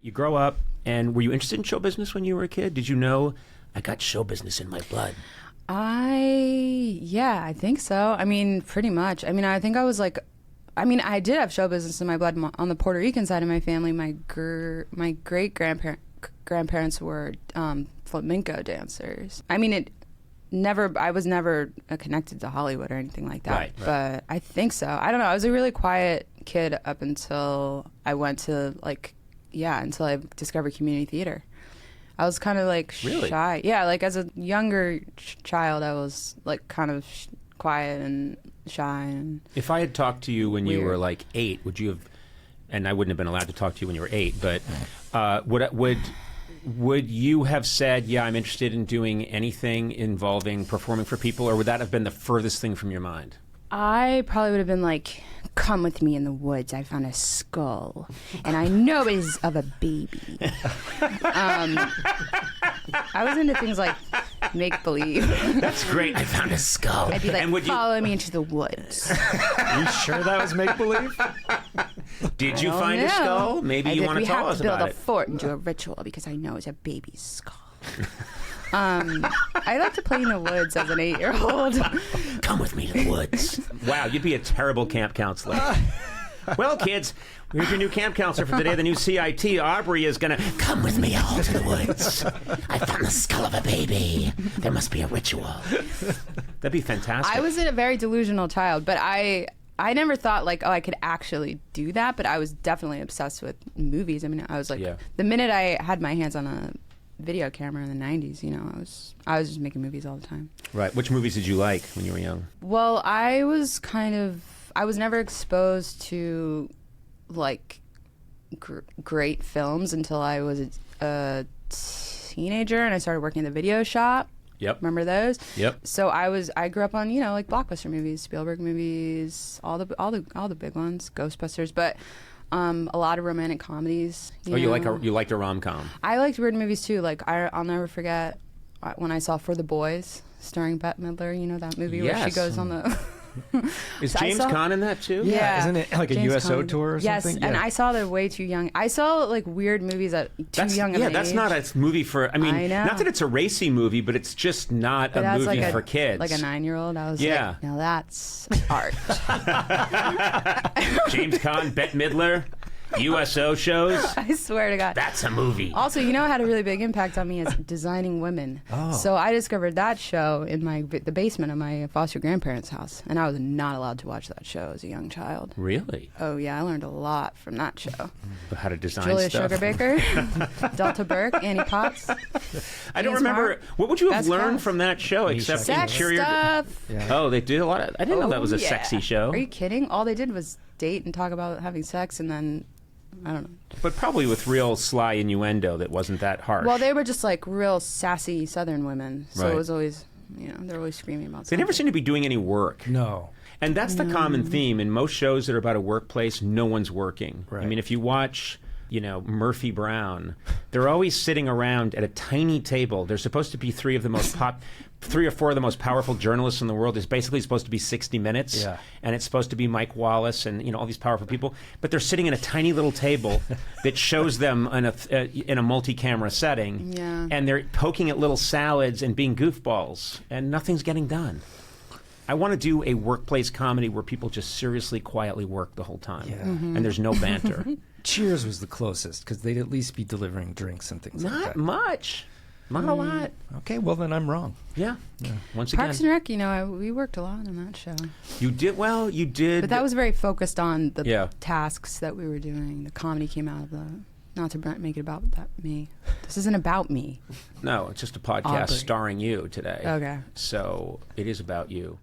You grow up, and were you interested in show business when you were a kid? Did you know, I got show business in my blood? I think so. I mean, pretty much. I mean, I think I was like, I did have show business in my blood on the Puerto Rican side of my family. My great-grandparents were flamenco dancers. I mean, I was never connected to Hollywood or anything like that. Right. But I think so. I don't know. I was a really quiet kid up until I went to until I discovered community theater. I was kind of like shy. Yeah, like as a younger child, I was like kind of quiet and shy. And if I had talked to you when you were like 8, would you have? And I wouldn't have been allowed to talk to you when you were 8, but would you have said, "Yeah, I'm interested in doing anything involving performing for people," or would that have been the furthest thing from your mind? I probably would have been like, "Come with me in the woods. I found a skull, and I know it is of a baby." I was into things like make believe. That's great. I found a skull. I'd be like, "Follow me into the woods." Are you sure that was make believe? Did you find a skull? Maybe you want to tell us about it. We have to build a fort and do a ritual because I know it's a baby's skull. I like to play in the woods as an 8-year-old. Come with me to the woods. Wow, you'd be a terrible camp counselor. Well, kids, here's your new camp counselor for today, the new CIT. Aubrey is going to come with me all to the woods. I found the skull of a baby. There must be a ritual. That'd be fantastic. I was a very delusional child, but I never thought like, I could actually do that, but I was definitely obsessed with movies. I mean, I was like, the minute I had my hands on a video camera in the 90s, I was just making movies all the time. Right. Which movies did you like when you were young? Well, I was never exposed to like great films until I was a teenager and I started working in the video shop. Yep. Remember those? Yep. So I grew up on, like blockbuster movies, Spielberg movies, all the big ones, Ghostbusters, but a lot of romantic comedies. You liked a rom-com. I liked weird movies too. Like I'll never forget when I saw For the Boys, starring Bette Midler. That movie where she goes on the. Is James Caan in that too? Yeah. Isn't it like a James USO Caan. tour or yes, something? Yes, and I saw the way too young. I saw like weird movies at too young of an age. That's not a movie for. I mean, not that it's a racy movie, but it's just not a movie for kids. Like a 9-year-old, I was like, now that's art. James Caan, Bette Midler. USO shows? I swear to God. That's a movie. Also, it had a really big impact on me is Designing Women. Oh. So I discovered that show in the basement of my foster grandparents' house, and I was not allowed to watch that show as a young child. Really? Oh, yeah. I learned a lot from that show. How to design Julia stuff. Sugarbaker, Delta Burke, Annie Potts. I don't remember. What would you have learned from that show except sex interior stuff? Yeah. Oh, they did a lot of... I didn't know that was a sexy show. Are you kidding? All they did was date and talk about having sex, and then... I don't know. But probably with real sly innuendo that wasn't that harsh. Well, they were just like real sassy Southern women. So it was always, they're always screaming about something. They never seem to be doing any work. No. And that's the common theme. In most shows that are about a workplace, no one's working. Right. I mean, if you watch... Murphy Brown, they're always sitting around at a tiny table. They're supposed to be three or four of the most powerful journalists in the world. It's basically supposed to be 60 Minutes, and it's supposed to be Mike Wallace and all these powerful people. But they're sitting at a tiny little table that shows them in a multi-camera setting, and they're poking at little salads and being goofballs, and nothing's getting done. I want to do a workplace comedy where people just seriously, quietly work the whole time, and there's no banter. Cheers was the closest, because they'd at least be delivering drinks and things like that. Not much. Not a lot. Okay, well, then I'm wrong. Yeah. Once again. Parks and Rec, we worked a lot on that show. You did? Well, you did. But that was very focused on the tasks that we were doing. The comedy came out of the... Not to make it about me. This isn't about me. No, it's just a podcast Aubrey. starring you today. Okay. So it is about you.